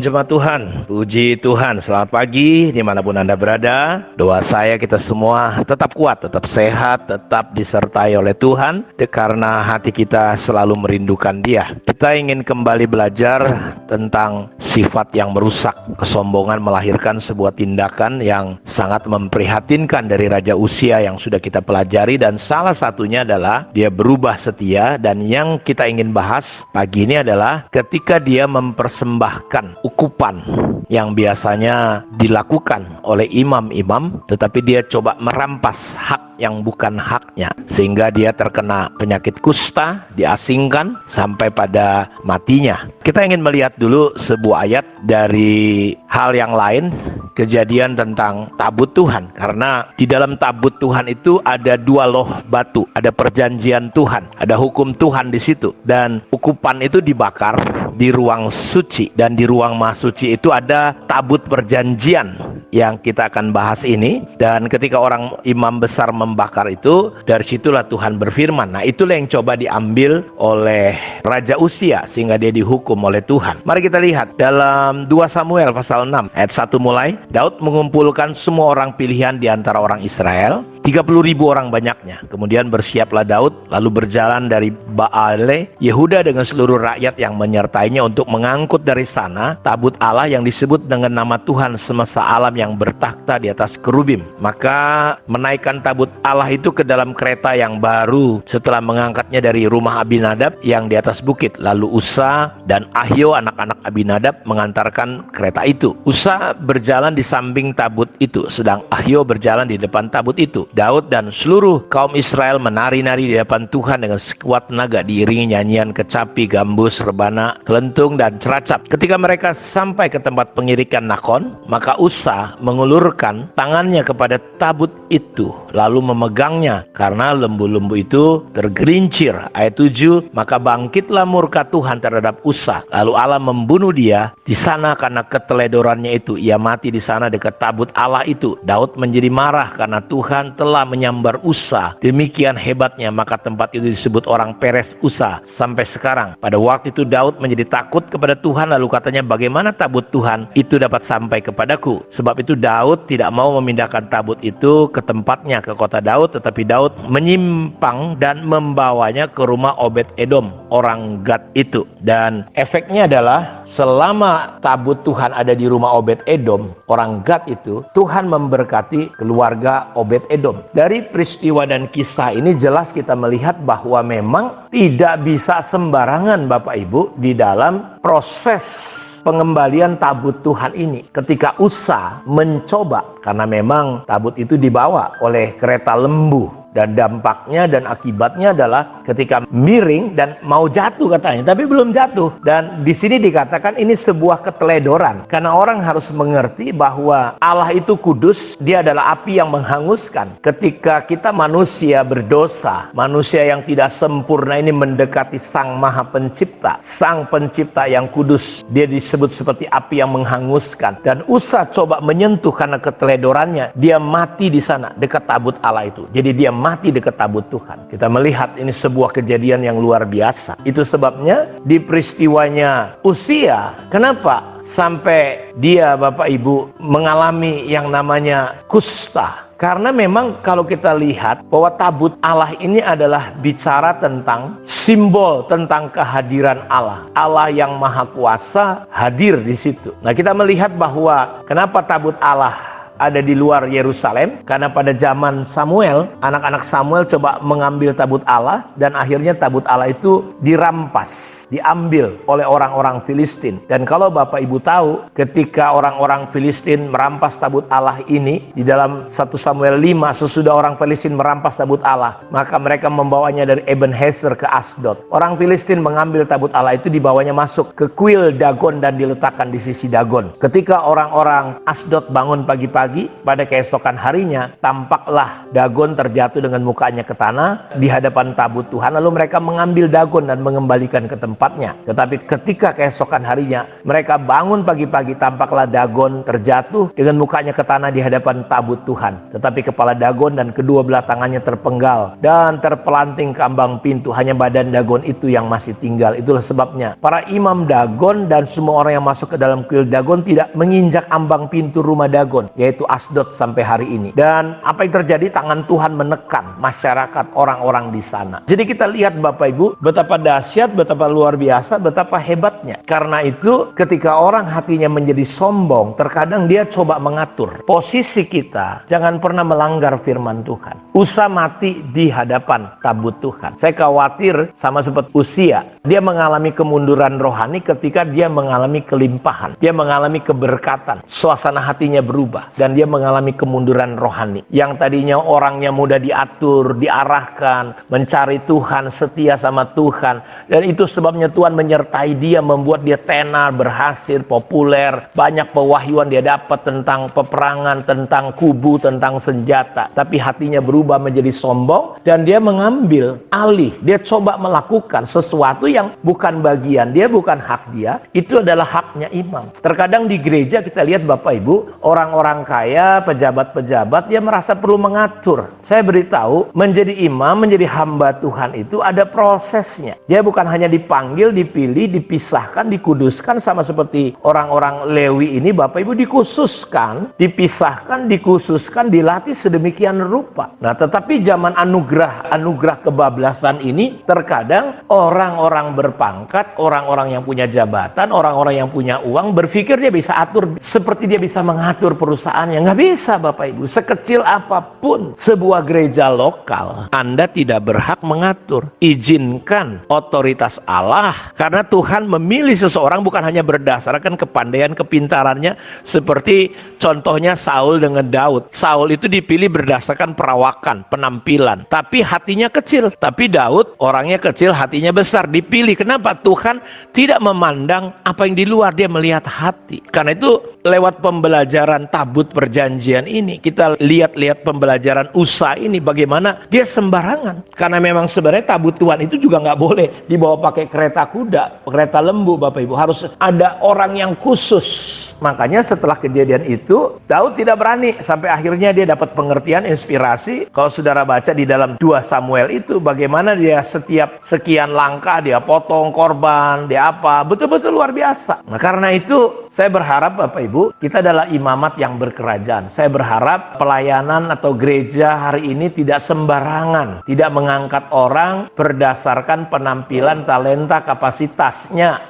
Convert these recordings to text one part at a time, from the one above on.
Shalom jemaat Tuhan, puji Tuhan, selamat pagi dimanapun Anda berada. Doa saya kita semua tetap kuat, tetap sehat, tetap disertai oleh Tuhan, karena hati kita selalu merindukan Dia. Kita ingin kembali belajar tentang sifat yang merusak. Kesombongan melahirkan sebuah tindakan yang sangat memprihatinkan dari Raja Uzia yang sudah kita pelajari, dan salah satunya adalah dia berubah setia. Dan yang kita ingin bahas pagi ini adalah ketika dia mempersembahkan ukupan yang biasanya dilakukan oleh imam-imam, tetapi dia coba merampas hak yang bukan haknya, sehingga dia terkena penyakit kusta, diasingkan sampai pada matinya. Kita ingin melihat dulu sebuah ayat dari hal yang lain, kejadian tentang tabut Tuhan, karena di dalam tabut Tuhan itu ada dua loh batu, ada perjanjian Tuhan, ada hukum Tuhan di situ, dan ukupan itu dibakar di ruang suci, dan di ruang maha suci itu ada tabut perjanjian yang kita akan bahas ini. Dan ketika orang imam besar membakar itu, dari situlah Tuhan berfirman. Nah, itulah yang coba diambil oleh Raja Uzia sehingga dia dihukum oleh Tuhan. Mari kita lihat dalam 2 Samuel pasal 6 ayat 1 mulai. Daud mengumpulkan semua orang pilihan di antara orang Israel, 30.000 orang banyaknya. Kemudian bersiaplah Daud, lalu berjalan dari Baale Yehuda dengan seluruh rakyat yang menyertainya untuk mengangkut dari sana tabut Allah yang disebut dengan nama Tuhan semesta alam yang bertakhta di atas kerubim. Maka menaikkan tabut Allah itu ke dalam kereta yang baru setelah mengangkatnya dari rumah Abinadab yang di atas bukit. Lalu Usa dan Ahio anak-anak Abinadab mengantarkan kereta itu. Usa berjalan di samping tabut itu, sedang Ahio berjalan di depan tabut itu. Daud dan seluruh kaum Israel menari-nari di depan Tuhan dengan sekuat tenaga, diiringi nyanyian kecapi, gambus, rebana, kelentung, dan ceracap. Ketika mereka sampai ke tempat pengirikan Nakon, maka Usa mengulurkan tangannya kepada tabut itu, lalu memegangnya, karena lembu-lembu itu tergelincir. Ayat 7, maka bangkitlah murka Tuhan terhadap Usa, lalu Allah membunuh dia di sana karena keteledorannya itu. Ia mati di sana dekat tabut Allah itu. Daud menjadi marah karena Tuhan telah menyambar Usa demikian hebatnya, maka tempat itu disebut orang Peres Usa sampai sekarang. Pada waktu itu Daud menjadi takut kepada Tuhan, lalu katanya, bagaimana tabut Tuhan itu dapat sampai kepadaku? Sebab itu Daud tidak mau memindahkan tabut itu ke tempatnya, ke kota Daud, tetapi Daud menyimpang dan membawanya ke rumah Obed Edom orang Gad itu. Dan efeknya adalah selama tabut Tuhan ada di rumah Obed Edom orang Gad itu, Tuhan memberkati keluarga Obed Edom. Dari peristiwa dan kisah ini jelas kita melihat bahwa memang tidak bisa sembarangan Bapak Ibu di dalam proses pengembalian tabut Tuhan ini. Ketika Usa mencoba, karena memang tabut itu dibawa oleh kereta lembu, dan dampaknya dan akibatnya adalah ketika miring dan mau jatuh katanya, tapi belum jatuh. Dan di sini dikatakan ini sebuah keteledoran, karena orang harus mengerti bahwa Allah itu kudus, dia adalah api yang menghanguskan. Ketika kita manusia berdosa, manusia yang tidak sempurna ini mendekati Sang Maha Pencipta, Sang Pencipta yang kudus, dia disebut seperti api yang menghanguskan. Dan Usa coba menyentuh karena keteledorannya, dia mati di sana dekat tabut Allah itu. Jadi dia mati dekat tabut Tuhan. Kita melihat ini sebuah kejadian yang luar biasa. Itu sebabnya di peristiwanya Uzia, kenapa sampai dia Bapak Ibu mengalami yang namanya kusta? Karena memang kalau kita lihat bahwa tabut Allah ini adalah bicara tentang simbol tentang kehadiran Allah. Allah yang Maha Kuasa hadir di situ. Nah, kita melihat bahwa kenapa tabut Allah ada di luar Yerusalem, karena pada zaman Samuel, anak-anak Samuel coba mengambil tabut Allah, dan akhirnya tabut Allah itu dirampas, diambil oleh orang-orang Filistin. Dan kalau Bapak Ibu tahu, ketika orang-orang Filistin merampas tabut Allah ini, di dalam 1 Samuel 5, sesudah orang Filistin merampas tabut Allah, maka mereka membawanya dari Ebenezer ke Asdod. Orang Filistin mengambil tabut Allah itu, dibawanya masuk ke kuil Dagon dan diletakkan di sisi Dagon. Ketika orang-orang Asdod bangun pagi-pagi, pagi, pada keesokan harinya tampaklah Dagon terjatuh dengan mukanya ke tanah di hadapan tabut Tuhan. Lalu mereka mengambil Dagon dan mengembalikan ke tempatnya. Tetapi ketika keesokan harinya mereka bangun pagi-pagi, tampaklah Dagon terjatuh dengan mukanya ke tanah di hadapan tabut Tuhan. Tetapi kepala Dagon dan kedua belah tangannya terpenggal dan terpelanting ke ambang pintu. Hanya badan Dagon itu yang masih tinggal. Itulah sebabnya para imam Dagon dan semua orang yang masuk ke dalam kuil Dagon tidak menginjak ambang pintu rumah Dagon, yaitu Asdod, sampai hari ini. Dan apa yang terjadi? Tangan Tuhan menekan masyarakat, orang-orang di sana. Jadi kita lihat Bapak Ibu, betapa dahsyat, betapa luar biasa, betapa hebatnya. Karena itu ketika orang hatinya menjadi sombong, terkadang dia coba mengatur posisi kita. Jangan pernah melanggar firman Tuhan. Usa mati di hadapan tabut Tuhan. Saya khawatir sama seperti Usia. Dia mengalami kemunduran rohani ketika dia mengalami kelimpahan. Dia mengalami keberkatan. Suasana hatinya berubah. Dan dia mengalami kemunduran rohani. Yang tadinya orangnya mudah diatur, diarahkan, mencari Tuhan, setia sama Tuhan. Dan itu sebabnya Tuhan menyertai dia, membuat dia tenar, berhasil, populer. Banyak pewahyuan dia dapat tentang peperangan, tentang kubu, tentang senjata. Tapi hatinya berubah menjadi sombong. Dan dia mengambil alih. Dia coba melakukan sesuatu yang bukan bagian dia, bukan hak dia. Itu adalah haknya imam. Terkadang di gereja kita lihat Bapak Ibu, orang-orang kaya, pejabat-pejabat, dia merasa perlu mengatur. Saya beritahu, menjadi imam, menjadi hamba Tuhan itu ada prosesnya. Dia bukan hanya dipanggil, dipilih, dipisahkan, dikuduskan, sama seperti orang-orang Lewi ini. Bapak Ibu dikhususkan, dipisahkan, dikhususkan, dilatih sedemikian rupa. Nah, tetapi zaman anugerah kebablasan ini, terkadang orang-orang berpangkat, orang-orang yang punya jabatan, orang-orang yang punya uang berpikir dia bisa atur seperti dia bisa mengatur perusahaannya. Nggak bisa Bapak Ibu. Sekecil apapun sebuah gereja lokal, Anda tidak berhak mengatur. Izinkan otoritas Allah, karena Tuhan memilih seseorang bukan hanya berdasarkan kepandaian, kepintarannya, seperti contohnya Saul dengan Daud. Saul itu dipilih berdasarkan perawakan, penampilan, tapi hatinya kecil. Tapi Daud orangnya kecil, hatinya besar. Dipilih. Kenapa? Tuhan tidak memandang apa yang di luar, dia melihat hati. Karena itu lewat pembelajaran tabut perjanjian ini, kita lihat pembelajaran Usa ini, bagaimana dia sembarangan. Karena memang sebenarnya tabut Tuhan itu juga nggak boleh dibawa pakai kereta kuda, kereta lembu Bapak Ibu. Harus ada orang yang khusus. Makanya setelah kejadian itu, Daud tidak berani. Sampai akhirnya dia dapat pengertian, inspirasi. Kalau saudara baca di dalam 2 Samuel itu, bagaimana dia setiap sekian langkah, dia potong korban, dia apa. Betul-betul luar biasa. Nah, karena itu, saya berharap Bapak Ibu, kita adalah imamat yang berkerajaan. Saya berharap pelayanan atau gereja hari ini tidak sembarangan. Tidak mengangkat orang berdasarkan penampilan, talenta, kapasitasnya.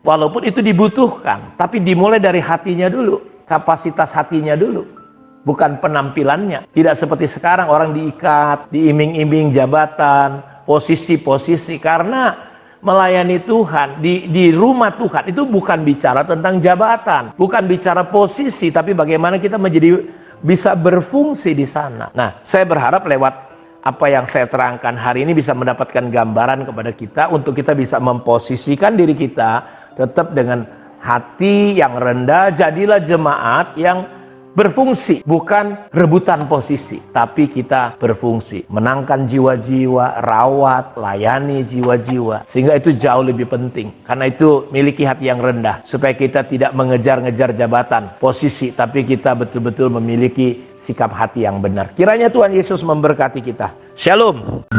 Walaupun itu dibutuhkan, tapi dimulai dari hatinya dulu, kapasitas hatinya dulu, bukan penampilannya. Tidak seperti sekarang orang diikat, diiming-iming jabatan, posisi-posisi. Karena melayani Tuhan di rumah Tuhan itu bukan bicara tentang jabatan, bukan bicara posisi, tapi bagaimana kita bisa berfungsi di sana. Nah, saya berharap lewat apa yang saya terangkan hari ini bisa mendapatkan gambaran kepada kita untuk kita bisa memposisikan diri kita tetap dengan hati yang rendah. Jadilah jemaat yang berfungsi, bukan rebutan posisi, tapi kita berfungsi, menangkan jiwa-jiwa, rawat, layani jiwa-jiwa, sehingga itu jauh lebih penting. Karena itu miliki hati yang rendah, supaya kita tidak mengejar-ngejar jabatan, posisi, tapi kita betul-betul memiliki sikap hati yang benar. Kiranya Tuhan Yesus memberkati kita. Shalom.